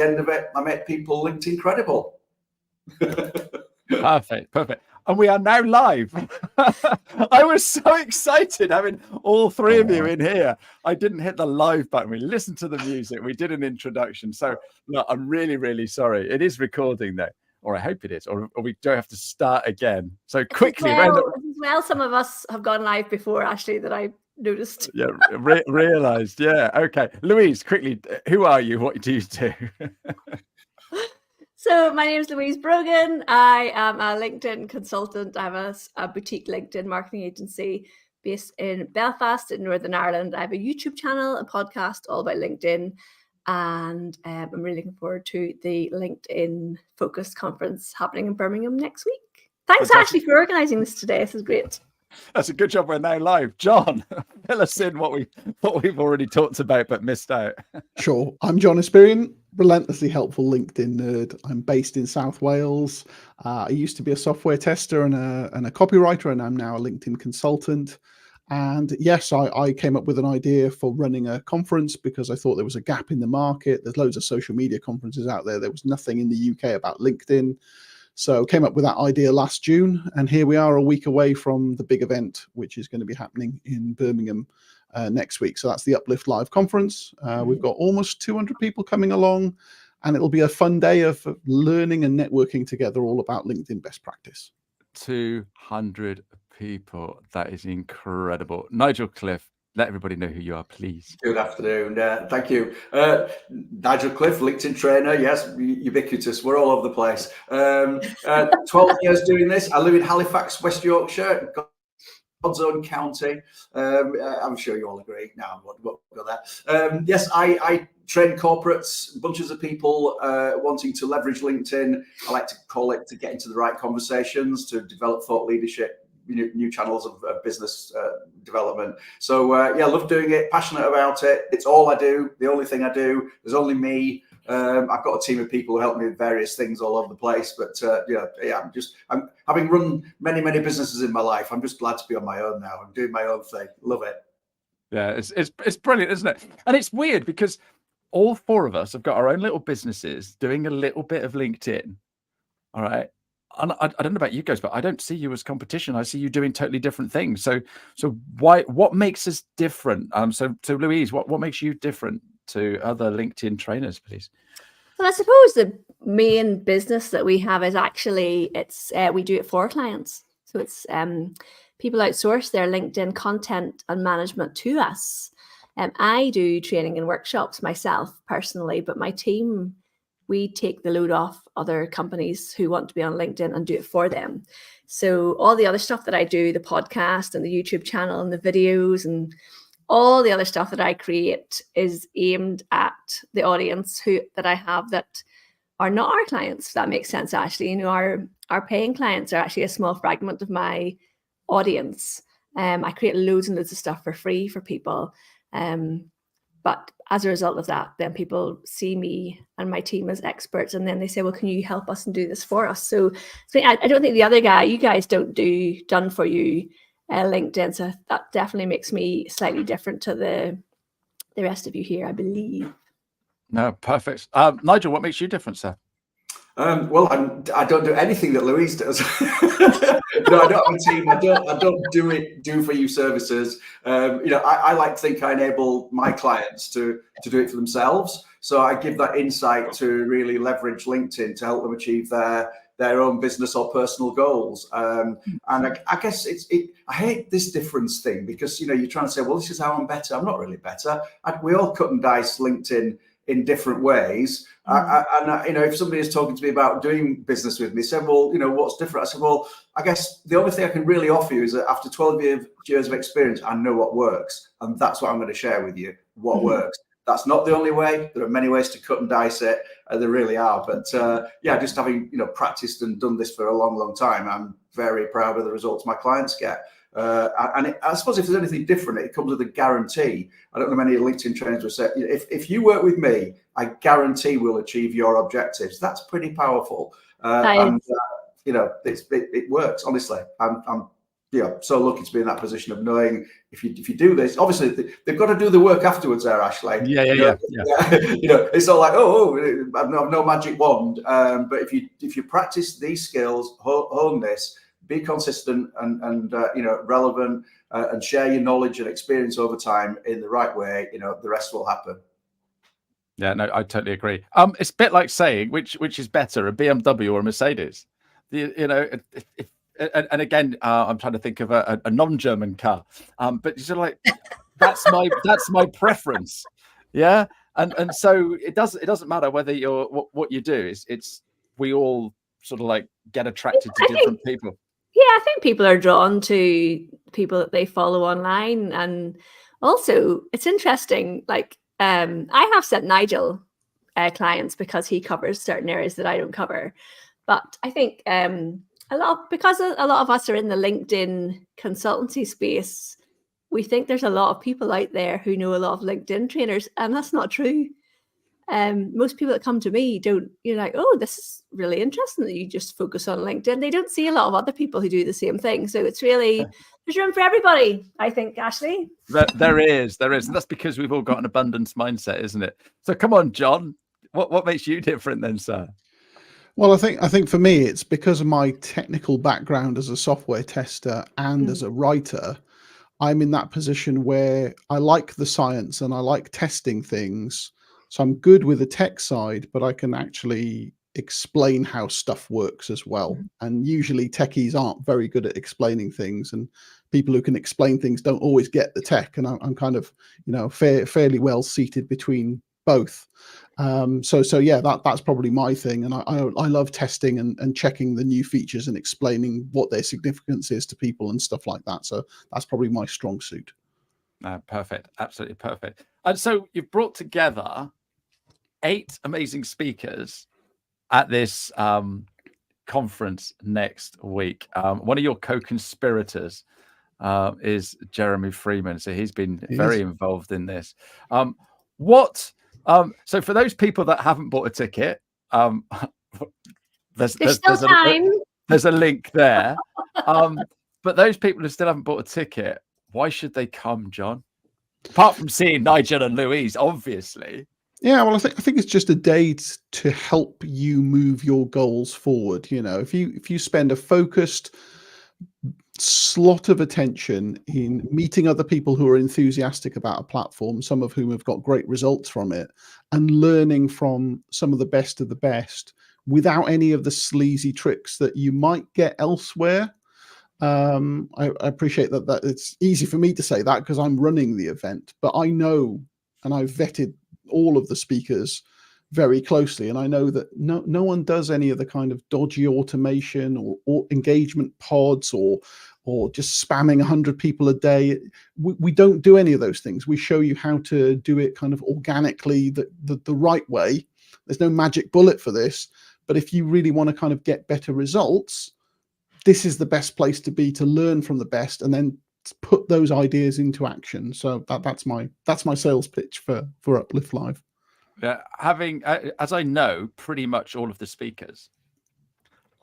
end of it, I make people LinkedIn credible. Perfect. And we are now live. I was so excited having all three of you in here. I didn't hit the live button. We listened to the music. We did an introduction. So look, I'm really, really sorry. It is recording though, or I hope it is, or we don't have to start again. So quickly. Well, some of us have gone live before, actually, that I noticed. Yeah, realized. Yeah. Okay. Louise, quickly, who are you? What do you do? So my name is Louise Brogan. I am a LinkedIn consultant. I have a boutique LinkedIn marketing agency based in Belfast in Northern Ireland. I have a YouTube channel, a podcast all about LinkedIn. And I'm really looking forward to the LinkedIn Focus Conference happening in Birmingham next week. Thanks, Ashley, for organising this today. This is great. That's a good job. We're now live. John, fill us in what we've already talked about but missed out. Sure. I'm John Espirian, relentlessly helpful LinkedIn nerd. I'm based in South Wales. I used to be a software tester and a copywriter, and I'm now a LinkedIn consultant. And yes, I came up with an idea for running a conference because I thought there was a gap in the market. There's loads of social media conferences out there. There was nothing in the UK about LinkedIn. So came up with that idea last June, and here we are a week away from the big event, which is going to be happening in Birmingham next week. So that's the UpLift Live conference. We've got almost 200 people coming along, and it'll be a fun day of learning and networking together all about LinkedIn best practice. 200 people. That is incredible. Nigel, Cliffe, let everybody know who you are, please. Good afternoon. Thank you. Nigel, Cliffe, LinkedIn trainer. Yes, ubiquitous. We're all over the place. 12 years doing this. I live in Halifax, West Yorkshire, God's own county. I'm sure you all agree. No, I won't go there. Yes, I train corporates, bunches of people wanting to leverage LinkedIn. I like to call it to get into the right conversations, to develop thought leadership, new channels of business development. So yeah, I love doing it, passionate about it. It's all I do, the only thing I do. There's only me. I've got a team of people who help me with various things all over the place. But I'm having run many businesses in my life. I'm just glad to be on my own now. I'm doing my own thing. Love it. Yeah, it's brilliant, isn't it? And it's weird because all four of us have got our own little businesses doing a little bit of LinkedIn. All right. And I don't know about you guys, but I don't see you as competition. I see you doing totally different things. So what makes us different? So Louise, what makes you different to other LinkedIn trainers, please? Well, I suppose the main business that we have is actually we do it for clients. So it's people outsource their LinkedIn content and management to us. I do training and workshops myself personally, but my team, we take the load off other companies who want to be on LinkedIn and do it for them. So all the other stuff that I do, the podcast and the YouTube channel and the videos and all the other stuff that I create is aimed at the audience that I have that are not our clients, if that makes sense, Ashley. You know, our paying clients are actually a small fragment of my audience. I create loads and loads of stuff for free for people. But as a result of that, then people see me and my team as experts, and then they say, well, can you help us and do this for us? So I don't think you guys don't do done for you LinkedIn. So that definitely makes me slightly different to the rest of you here, I believe. No, perfect. Nigel, what makes you different, sir? Well, I don't do anything that Louise does. No, I don't have a team. I don't do for you services. I like to think I enable my clients to do it for themselves. So I give that insight to really leverage LinkedIn to help them achieve their own business or personal goals. And I guess I hate this difference thing because you're trying to say, well, this is how I'm better. I'm not really better. We all cut and dice LinkedIn in different ways. If somebody is talking to me about doing business with me, said, well, what's different? I said, well, I guess the only thing I can really offer you is that after 12 years of experience, I know what works. And that's what I'm going to share with you, what works. That's not the only way. There are many ways to cut and dice it. There really are. But just having, practiced and done this for a long, long time, I'm very proud of the results my clients get. I suppose if there's anything different, it comes with a guarantee. I don't know many LinkedIn trainers will say, if you work with me, I guarantee we'll achieve your objectives. That's pretty powerful. It works. Honestly, I'm so lucky to be in that position of knowing if you do this, obviously they've got to do the work afterwards there, Ashley. Yeah. It's not like, I've no magic wand. But if you practice these skills, hone this, be consistent and relevant, and share your knowledge and experience over time in the right way, the rest will happen. Yeah, no, I totally agree. It's a bit like saying which is better, a BMW or a Mercedes. And again, I'm trying to think of a non-German car, but you're like, that's my preference, yeah. And so it doesn't matter whether you're what you do. It's we all sort of like get attracted to different people. Yeah, I think people are drawn to people that they follow online, and also it's interesting. Like, I have sent Nigel clients because he covers certain areas that I don't cover, but I think because a lot of us are in the LinkedIn consultancy space, we think there's a lot of people out there who know a lot of LinkedIn trainers, and that's not true. Most people that come to me you're like, oh, this is really interesting that you just focus on LinkedIn. They don't see a lot of other people who do the same thing. So it's really, there's room for everybody, I think, Ashley. There is. And that's because we've all got an abundance mindset, isn't it? So come on, John, what makes you different then, sir? Well, I think for me, it's because of my technical background as a software tester and as a writer. I'm in that position where I like the science and I like testing things. So I'm good with the tech side, but I can actually explain how stuff works as well. And usually techies aren't very good at explaining things, and people who can explain things don't always get the tech. And I'm kind of, fairly well seated between both. So yeah, that's probably my thing. And I love testing and checking the new features and explaining what their significance is to people and stuff like that. So that's probably my strong suit. Perfect. Absolutely perfect. And so you've brought together 8 amazing speakers at this conference next week. One of your co-conspirators is Jeremy Freeman. So he's been very involved in this. So for those people that haven't bought a ticket, there's time. There's a link there. But those people who still haven't bought a ticket, why should they come, John? Apart from seeing Nigel and Louise, obviously. Yeah, well, I think it's just a day to help you move your goals forward. If you spend a focused slot of attention in meeting other people who are enthusiastic about a platform, some of whom have got great results from it, and learning from some of the best without any of the sleazy tricks that you might get elsewhere. I appreciate that it's easy for me to say that because I'm running the event, but I know, and I've vetted all of the speakers very closely, and I know that no one does any of the kind of dodgy automation or engagement pods or just spamming 100 people a day. We don't do any of those things. We show you how to do it kind of organically, the right way. There's no magic bullet for this, but if you really want to kind of get better results, this is the best place to be, to learn from the best and then put those ideas into action. So that's my sales pitch for UpLift Live. Yeah, having as I know pretty much all of the speakers,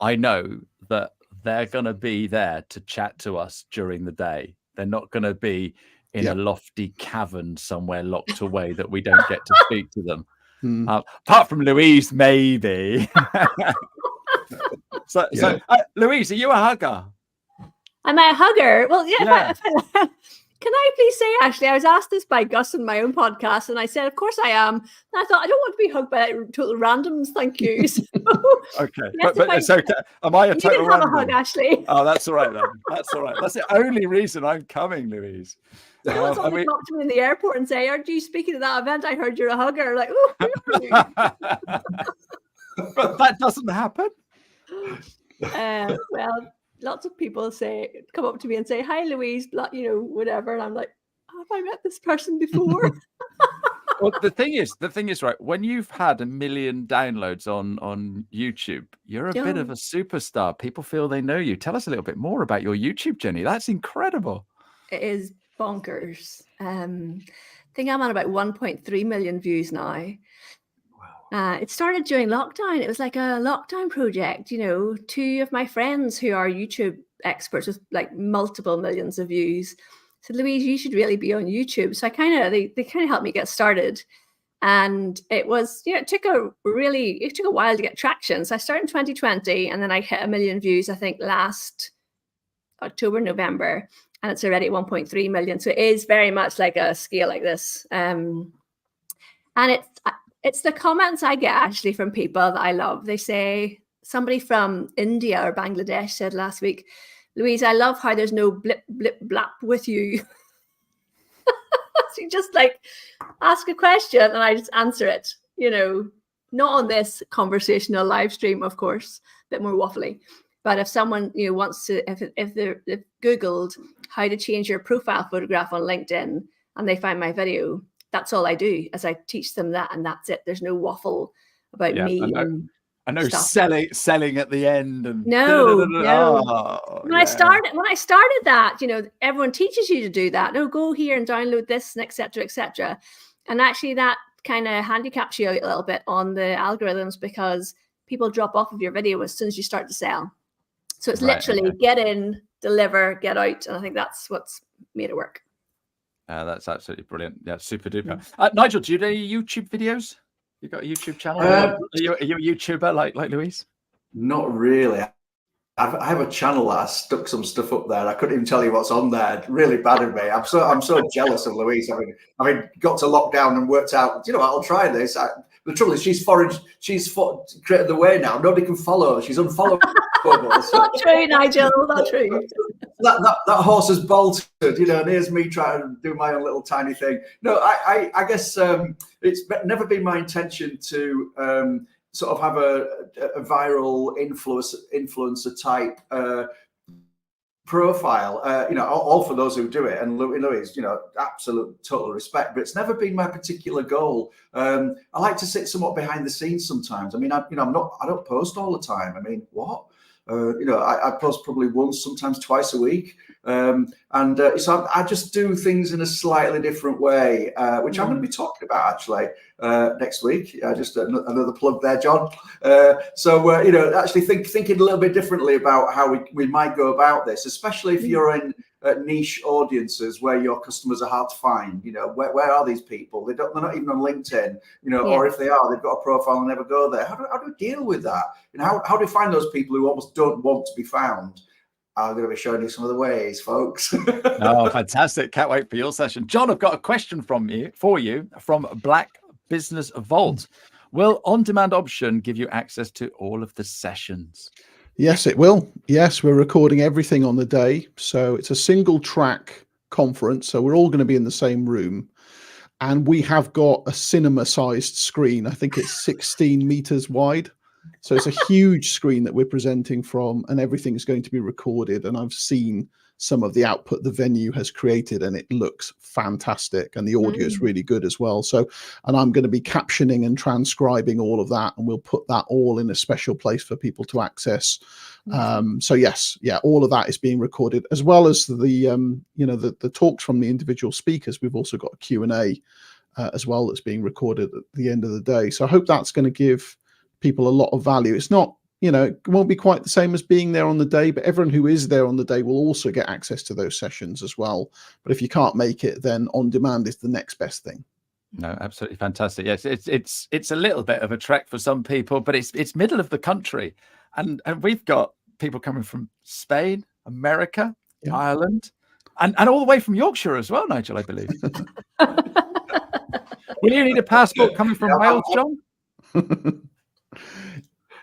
I know that they're going to be there to chat to us during the day. They're not going to be in a lofty cavern somewhere locked away that we don't get to speak to them. Apart from Louise, maybe. So Louise, are you a hugger? Am I a hugger? Well, yeah. Can I please say, Ashley, I was asked this by Gus on my own podcast, and I said, of course I am. And I thought, I don't want to be hugged by total randoms, thank you. So, okay, but so am I a total you can have random? a hug, Ashley. Oh, that's all right then. That's all right. That's the only reason I'm coming, Louise. Someone come up to me in the airport and say, aren't you speaking at that event? I heard you're a hugger. Like, oh, but that doesn't happen. Well, lots of people come up to me and say, hi, Louise, whatever. And I'm like, have I met this person before? Well, the thing is, right, when you've had 1 million downloads on YouTube, you're a bit of a superstar. People feel they know you. Tell us a little bit more about your YouTube journey. That's incredible. It is bonkers. I think I'm on about 1.3 million views now. It started during lockdown. It was like a lockdown project. 2 of my friends who are YouTube experts with like multiple millions of views. Said, Louise, you should really be on YouTube. So they kind of helped me get started. And it was, it took a while to get traction. So I started in 2020 and then I hit 1 million views, I think last October, November, and it's already at 1.3 million. So it is very much like a scale like this. And it's the comments I get actually from people that I love. They say, somebody from India or Bangladesh said last week, Louise, I love how there's no blip, blip, blap with you. So you just like ask a question and I just answer it, not on this conversational live stream, of course, a bit more waffly. But if someone wants to, if they've Googled how to change your profile photograph on LinkedIn and they find my video, that's all I do, as I teach them that, and that's it. There's no waffle about me. I know selling at the end. And no. Oh, when I started that, everyone teaches you to do that. No, go here and download this, and et cetera, et cetera. And actually that kind of handicaps you a little bit on the algorithms because people drop off of your video as soon as you start to sell. So it's literally get in, deliver, get out. And I think that's what's made it work. That's absolutely brilliant. Yeah, super duper. Nigel, do you do any YouTube videos? You got a YouTube channel? Are you a YouTuber like Louise? Not really. I have a channel that I stuck some stuff up there. I couldn't even tell you what's on there. Really bad of me. I'm so jealous of Louise. I mean, got to lockdown and worked out. I'll try this. The trouble is, she's created the way now. Nobody can follow her. She's unfollowable. Not true, Nigel. Not true. That horse has bolted, and here's me trying to do my own little tiny thing. No, I guess it's never been my intention to sort of have a viral influencer type profile. All for those who do it, and Louise, absolute total respect. But it's never been my particular goal. I like to sit somewhat behind the scenes sometimes. I mean, I don't post all the time. I mean, what? I post probably once, sometimes twice a week. So I just do things in a slightly different way, which I'm going to be talking about actually next week. Just another plug there, John. Actually thinking a little bit differently about how we might go about this, especially if you're in niche audiences where your customers are hard to find. Where are these people? They're not even on LinkedIn. Or if they are, they've got a profile and never go there. How do we deal with that? How do we find those people who almost don't want to be found? I'm going to be showing you some of the ways, folks. Oh, fantastic. Can't wait for your session. John, I've got a question for you from Black Business Vault. Will on-demand option give you access to all of the sessions? Yes, it will. Yes, we're recording everything on the day. So it's a single track conference. So we're all going to be in the same room. And we have got a cinema-sized screen. I think it's 16 meters wide. So it's a huge screen that we're presenting from, and everything is going to be recorded. And I've seen some of the output the venue has created, and it looks fantastic. And the audio is really good as well. So, and I'm going to be captioning and transcribing all of that, and we'll put that all in a special place for people to access. So yes, all of that is being recorded, as well as the talks from the individual speakers. We've also got a Q&A as well that's being recorded at the end of the day. So I hope that's going to give people a lot of value. It's not, it won't be quite the same as being there on the day, but everyone who is there on the day will also get access to those sessions as well. But if you can't make it, then on demand is the next best thing. No, absolutely fantastic. Yes, it's a little bit of a trek for some people, but it's middle of the country, and we've got people coming from Spain, America, Ireland, and all the way from Yorkshire as well, Nigel, I believe. Will you need a passport coming from Wales, John?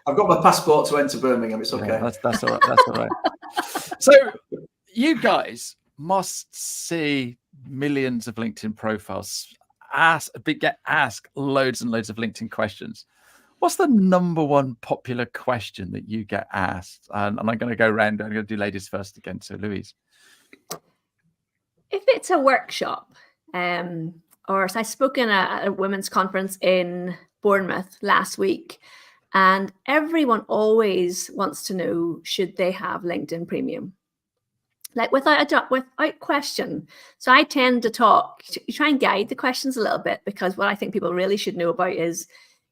I've got my passport to enter Birmingham. It's okay. Yeah, that's all right. That's all right. So you guys must see millions of LinkedIn profiles, get asked loads and loads of LinkedIn questions. What's the number one popular question that you get asked? And I'm going to go around. I'm going to do ladies first again. So Louise. If it's a workshop, or I spoke in a women's conference in Bournemouth last week, and everyone always wants to know, should they have LinkedIn Premium? Like without question. So I tend to try and guide the questions a little bit, because what I think people really should know about is,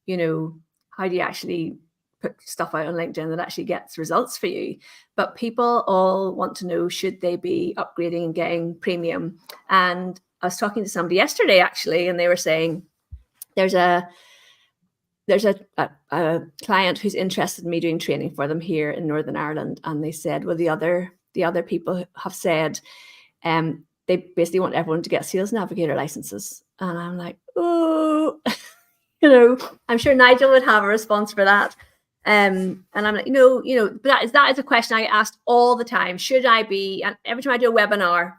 how do you actually put stuff out on LinkedIn that actually gets results for you. But people all want to know, should they be upgrading and getting premium? And I was talking to somebody yesterday, actually, and they were saying there's a client who's interested in me doing training for them here in Northern Ireland. And they said, well, the other people have said they basically want everyone to get sales navigator licenses. And I'm like, oh, I'm sure Nigel would have a response for that. And I'm like, but that is a question I get asked all the time. Should I be, and every time I do a webinar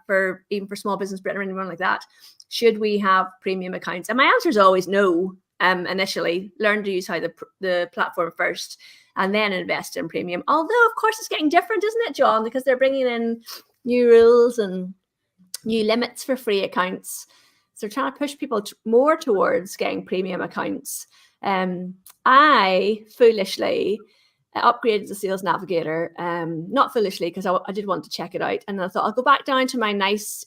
even for Small Business Britain or anyone like that, should we have premium accounts? And my answer is always no. Initially, learn to use how the platform first, and then invest in premium. Although, of course, it's getting different, isn't it, John? Because they're bringing in new rules and new limits for free accounts. So they're trying to push people more towards getting premium accounts. I foolishly upgraded the Sales Navigator. Not foolishly, because I did want to check it out, and I thought I'll go back down to my nice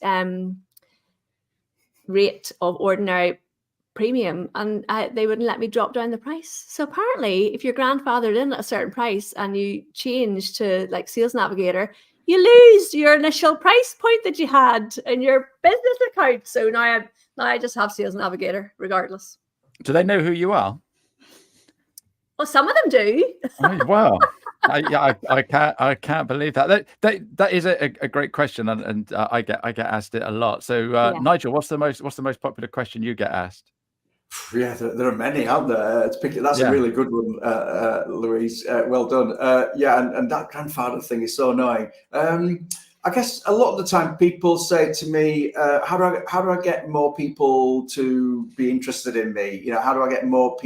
rate of ordinary premium, and they wouldn't let me drop down the price. So apparently, if you're grandfathered in at a certain price and you change to like Sales Navigator, you lose your initial price point that you had in your business account. So now I just have Sales Navigator regardless. Do they know who you are? Well, some of them do. Oh, wow. I can't believe that. That is a great question, and I get asked it a lot. So Nigel, what's the most popular question you get asked? Yeah, there are many, aren't there? That's a really good one, Louise. Well done. And that grandfather thing is so annoying. I guess a lot of the time people say to me, how do I get more people to be interested in me? How do I get more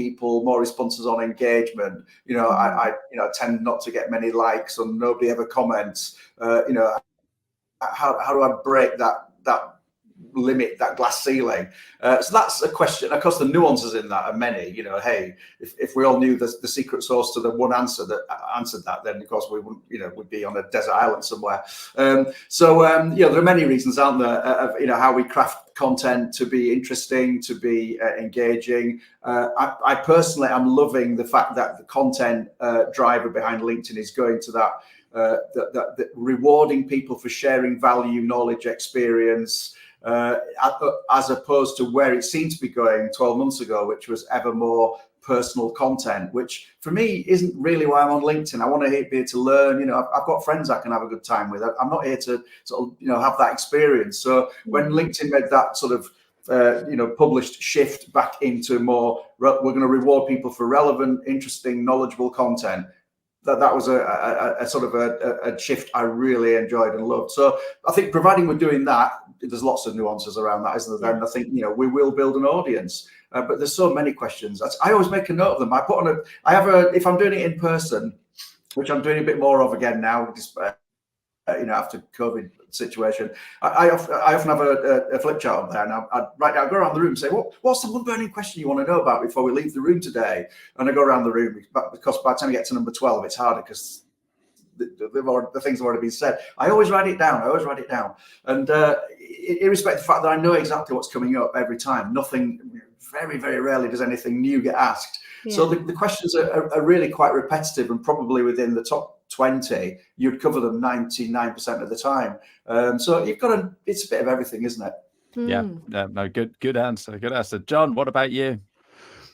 responses on engagement? I tend not to get many likes, and nobody ever comments. How do I break that limit, that glass ceiling? So that's a question. Of course, the nuances in that are many. Hey, if we all knew the secret sauce to the one answer that answered that, then of course we wouldn't, would be on a desert island somewhere. There are many reasons, aren't there, of how we craft content to be interesting, to be engaging. I personally am loving the fact that the content driver behind LinkedIn is going to that rewarding people for sharing value, knowledge, experience, as opposed to where it seemed to be going 12 months ago, which was ever more personal content, which for me isn't really why I'm on LinkedIn. I want to be here to learn. I've got friends I can have a good time with. I'm not here to sort of have that experience. So when LinkedIn made that sort of published shift back into more, we're going to reward people for relevant, interesting, knowledgeable content, that was a sort of a shift I really enjoyed and loved. So I think providing we're doing that, there's lots of nuances around that, isn't there? And I think we will build an audience. But there's so many questions. I always make a note of them. If I'm doing it in person, which I'm doing a bit more of again now, after COVID situation, I often have a flip chart up there, and I go around the room and say, what's the one burning question you want to know about before we leave the room today? And I go around the room, because by the time you get to number 12, it's harder because the things have already been said. I always write it down. And irrespective of the fact that I know exactly what's coming up every time, very, very rarely does anything new get asked. Yeah. So the questions are really quite repetitive, and probably within the top 20, you'd cover them 99% of the time. So it's a bit of everything, isn't it? Yeah, no, good answer. Good answer. John, what about you?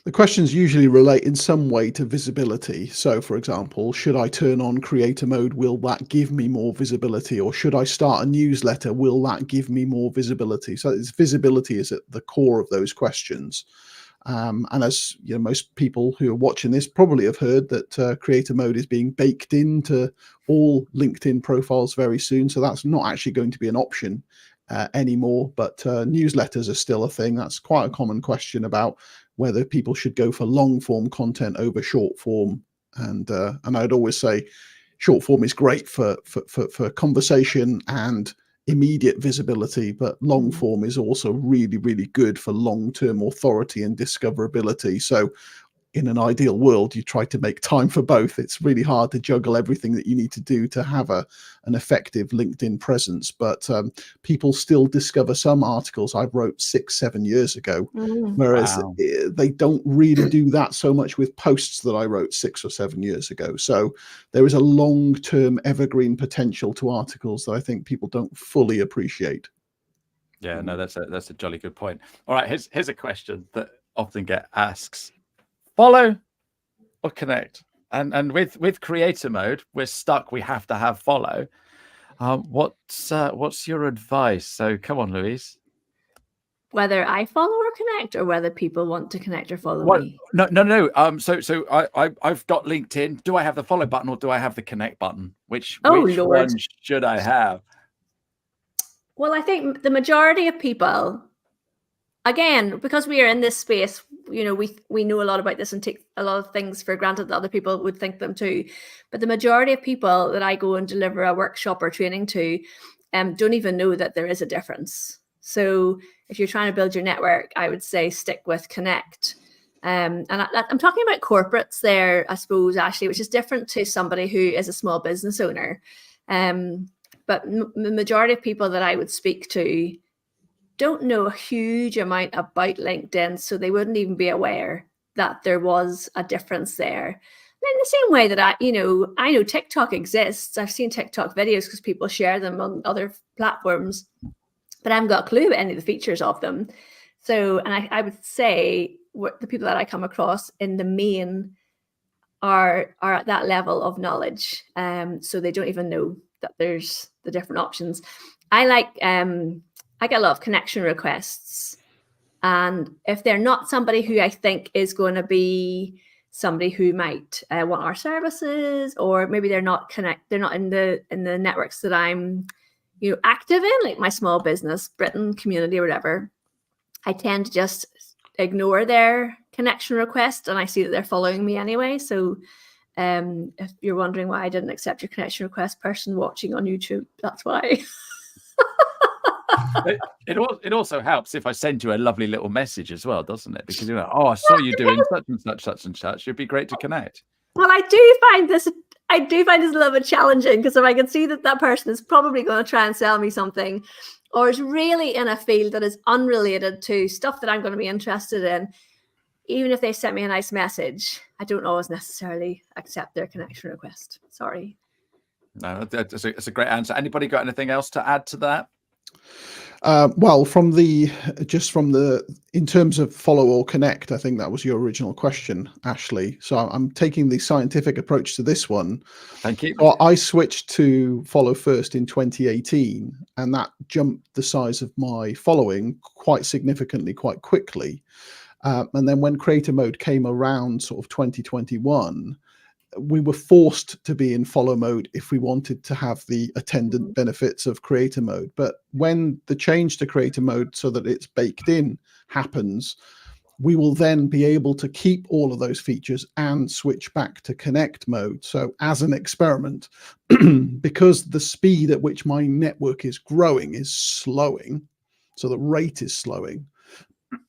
The questions usually relate in some way to visibility. So, for example, should I turn on creator mode? Will that give me more visibility? Or should I start a newsletter? Will that give me more visibility? So visibility is at the core of those questions. And as most people who are watching this probably have heard that creator mode is being baked into all LinkedIn profiles very soon. So that's not actually going to be an option anymore, but newsletters are still a thing. That's quite a common question about whether people should go for long form content over short form. And I'd always say short form is great for conversation and immediate visibility, but long form is also really, really good for long-term authority and discoverability. So in an ideal world, you try to make time for both. It's really hard to juggle everything that you need to do to have an effective LinkedIn presence. But people still discover some articles I wrote 6-7 years ago, whereas they don't really do that so much with posts that I wrote 6 or 7 years ago. So there is a long-term evergreen potential to articles that I think people don't fully appreciate. Yeah, no, that's a jolly good point. All right, here's a question that often get asked: follow or connect? And with creator mode, we're stuck. We have to have follow. What's your advice? So come on, Louise. Whether I follow or connect, or whether people want to connect or follow me? No. So I've got LinkedIn. Do I have the follow button or do I have the connect button? Which one should I have? Well, I think the majority of people, again, because we are in this space, we know a lot about this and take a lot of things for granted that other people would think them too. But the majority of people that I go and deliver a workshop or training to don't even know that there is a difference. So if you're trying to build your network, I would say stick with connect. And I'm talking about corporates there, I suppose, Ashley, which is different to somebody who is a small business owner. But the majority of people that I would speak to don't know a huge amount about LinkedIn, so they wouldn't even be aware that there was a difference there. In the same way that I know TikTok exists. I've seen TikTok videos because people share them on other platforms, but I haven't got a clue about any of the features of them. So, and I would say the people that I come across in the main are at that level of knowledge. So they don't even know that there's the different options. I get a lot of connection requests, and if they're not somebody who I think is going to be somebody who might want our services, or maybe they're not in the networks that I'm active in, like my small business Britain community or whatever, I tend to just ignore their connection request, and I see that they're following me anyway. So if you're wondering why I didn't accept your connection request, person watching on YouTube, that's why. It also helps if I send you a lovely little message as well, doesn't it? Because I saw you doing such and such. It'd be great to connect. Well, I do find this a little bit challenging, because if I can see that person is probably going to try and sell me something, or is really in a field that is unrelated to stuff that I'm going to be interested in, even if they sent me a nice message, I don't always necessarily accept their connection request. Sorry. No, that's a great answer. Anybody got anything else to add to that? Well, in terms of follow or connect, I think that was your original question, Ashley. So I'm taking the scientific approach to this one. Thank you. So I switched to follow first in 2018, and that jumped the size of my following quite significantly, quite quickly. And then when creator mode came around sort of 2021, we were forced to be in follow mode if we wanted to have the attendant benefits of creator mode. But when the change to creator mode, so that it's baked in, happens, we will then be able to keep all of those features and switch back to connect mode. So as an experiment, because the speed at which my network is growing is slowing, so the rate is slowing,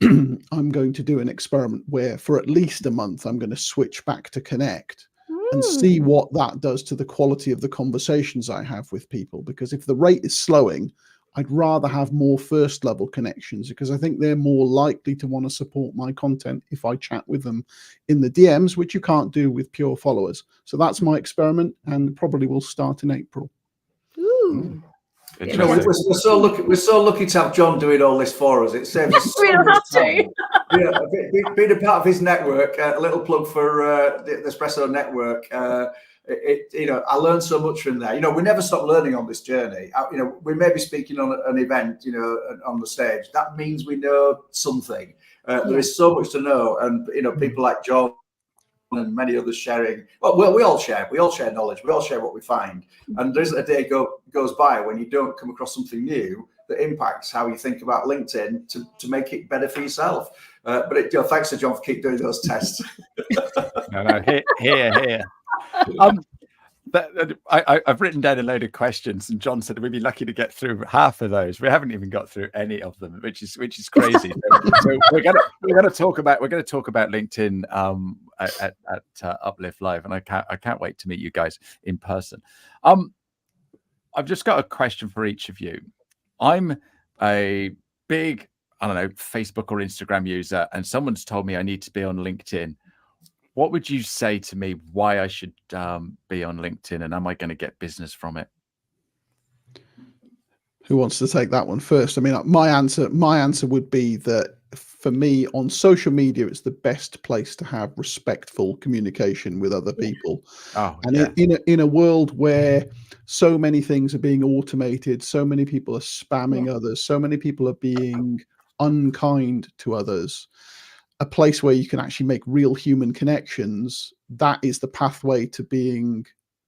I'm going to do an experiment where for at least a month, I'm going to switch back to connect and see what that does to the quality of the conversations I have with people. Because if the rate is slowing, I'd rather have more first level connections, because I think they're more likely to want to support my content if I chat with them in the DMs, which you can't do with pure followers. So that's my experiment, and probably will start in April. Ooh. We're so lucky to have John doing all this for us. It saves us so much time. Yeah, being a part of his network. A little plug for the Espresso Network. I learned so much from there. We never stop learning on this journey. We may be speaking on an event, on the stage. That means we know something. There is so much to know, and people like John and many others sharing. Well, we all share knowledge. We all share what we find. And there isn't a day goes by when you don't come across something new that impacts how you think about LinkedIn to make it better for yourself. But thanks to John for keep doing those tests. No, here. I've written down a load of questions, and John said we'd be lucky to get through half of those. We haven't even got through any of them, which is crazy. So we're gonna talk about LinkedIn at UpLift Live, and I can't wait to meet you guys in person. I've just got a question for each of you. I'm a big, I don't know, Facebook or Instagram user, and someone's told me I need to be on LinkedIn. What would you say to me why I should be on LinkedIn, and am I going to get business from it? Who wants to take that one first? I mean, my answer would be that for me, on social media, it's the best place to have respectful communication with other people. Oh, and yeah. in a world where so many things are being automated, so many people are spamming others, so many people are being unkind to others, a place where you can actually make real human connections, that is the pathway to being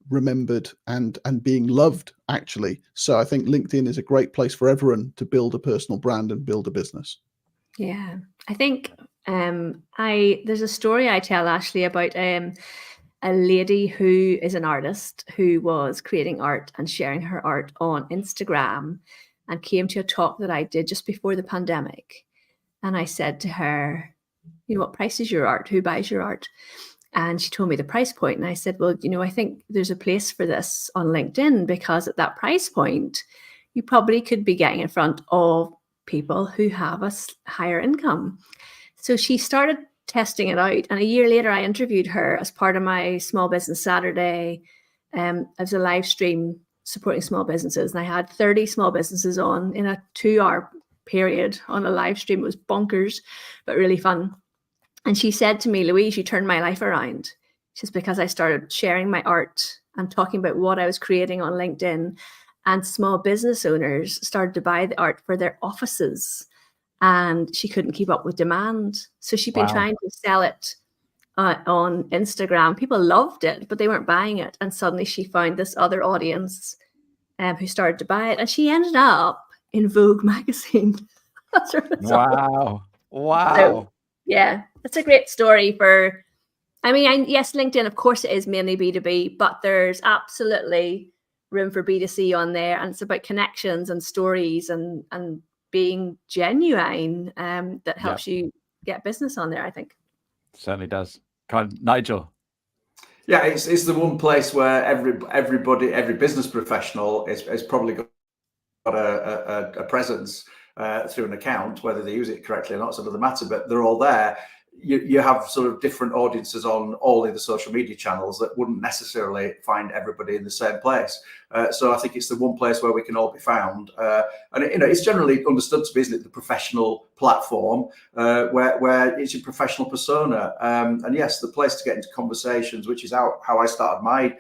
remembered and being loved, actually. So I think LinkedIn is a great place for everyone to build a personal brand and build a business. Yeah, I think there's a story I tell Ashley about a lady who is an artist who was creating art and sharing her art on Instagram, and came to a talk that I did just before the pandemic. And I said to her, you know, what price is your art? Who buys your art? And she told me the price point. And I said, well, you know, I think there's a place for this on LinkedIn, because at that price point, you probably could be getting in front of people who have a higher income. So she started testing it out. And a year later, I interviewed her as part of my Small Business Saturday. As a live stream supporting small businesses. And I had 30 small businesses on in a 2-hour period on a live stream. It was bonkers, but really fun. And she said to me, Louise, you turned my life around. Just because I started sharing my art and talking about what I was creating on LinkedIn, and small business owners started to buy the art for their offices, and she couldn't keep up with demand. So she'd been trying to sell it on Instagram. People loved it, but they weren't buying it. And suddenly she found this other audience who started to buy it. And she ended up in Vogue magazine. Wow. So, yeah, it's a great story for, I mean, yes, LinkedIn, of course, it is mainly B2B, but there's absolutely room for B2C on there. And it's about connections and stories and being genuine that helps you get business on there, I think. Certainly does. Nigel. Yeah, it's the one place where everybody, every business professional is probably got a presence through an account. Whether they use it correctly or not is another matter, but they're all there. You have sort of different audiences on all of the social media channels that wouldn't necessarily find everybody in the same place. So I think it's the one place where we can all be found. And it's generally understood to be, isn't it, the professional platform where it's your professional persona. And yes, the place to get into conversations, which is how I started my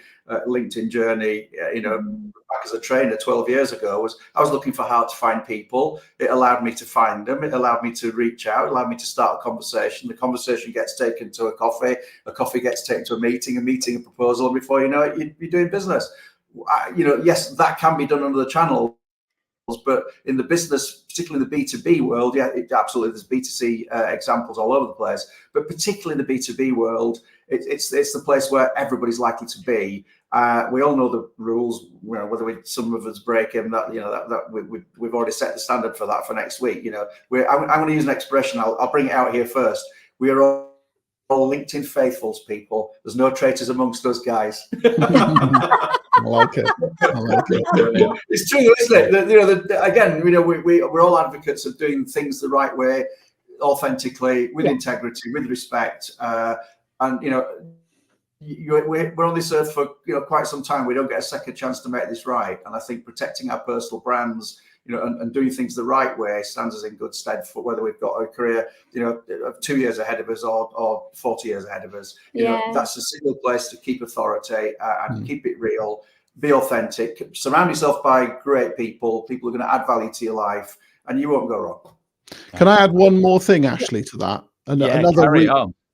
LinkedIn journey, back as a trainer 12 years ago, was I was looking for how to find people. It allowed me to find them. It allowed me to reach out. It allowed me to start a conversation. The conversation gets taken to a coffee gets taken to a meeting a proposal, and before you know it, you're doing business. Yes, that can be done under the channel. But in the business, particularly in the B2B world, absolutely, there's B2C examples all over the place. But particularly in the B2B world, it's the place where everybody's likely to be. We all know the rules. Whether some of us break them, we've already set the standard for that for next week. I'm going to use an expression. I'll bring it out here first. We are all LinkedIn faithfuls, people. There's no traitors amongst us, guys. I like it. It's true, isn't it? We're all advocates of doing things the right way, authentically, with integrity, with respect, and we're on this earth for quite some time. We don't get a second chance to make this right, and I think protecting our personal brands, and doing things the right way stands us in good stead for whether we've got a career, of 2 years ahead of us or 40 years ahead of us. That's a single place to keep authority and keep it real, be authentic, surround yourself by great people who are going to add value to your life, and you won't go wrong. Can I add one more thing, Ashley, to that?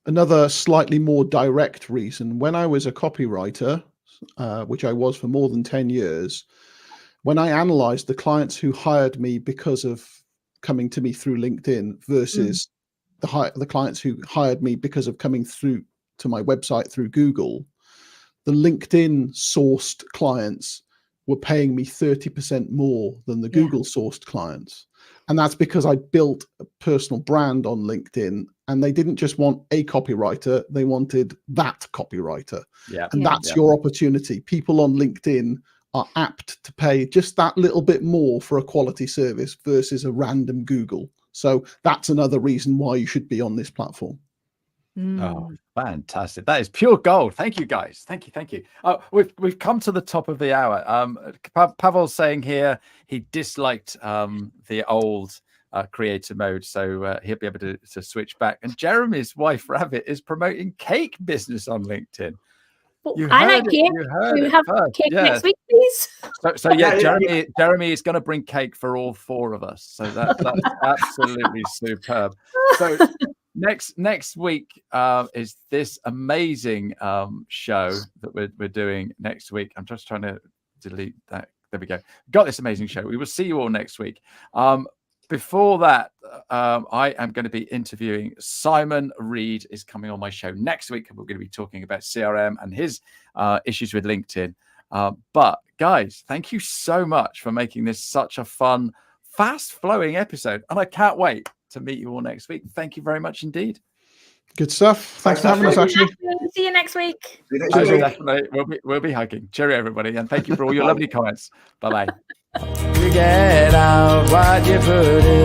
Another slightly more direct reason. When I was a copywriter, which I was for more than 10 years, when I analyzed the clients who hired me because of coming to me through LinkedIn versus the clients who hired me because of coming through to my website through Google, the LinkedIn sourced clients were paying me 30% more than the Google sourced clients. And that's because I built a personal brand on LinkedIn, and they didn't just want a copywriter, they wanted that copywriter. And that's your opportunity. People on LinkedIn are apt to pay just that little bit more for a quality service versus a random Google. So that's another reason why you should be on this platform. Oh, fantastic. That is pure gold. Thank you, guys. Thank you. Thank you. We've come to the top of the hour. Pavel's saying here he disliked the old creator mode, so he'll be able to switch back. And Jeremy's wife, Rabbit, is promoting cake business on LinkedIn. I like cake. Can we have cake next week, please? So Jeremy is going to bring cake for all four of us. So that's absolutely superb. So next week is this amazing show that we're doing next week. I'm just trying to delete that. There we go. Got this amazing show. We will see you all next week. Before that, I am going to be interviewing Simon Reed is coming on my show next week. We're going to be talking about CRM and his issues with LinkedIn. But guys, thank you so much for making this such a fun, fast-flowing episode. And I can't wait to meet you all next week. Thank you very much indeed. Good stuff. Thanks for having us, actually. See you next week. Definitely. We'll be hugging. Cheerio, everybody. And thank you for all your lovely comments. Bye-bye. You get out what you put in.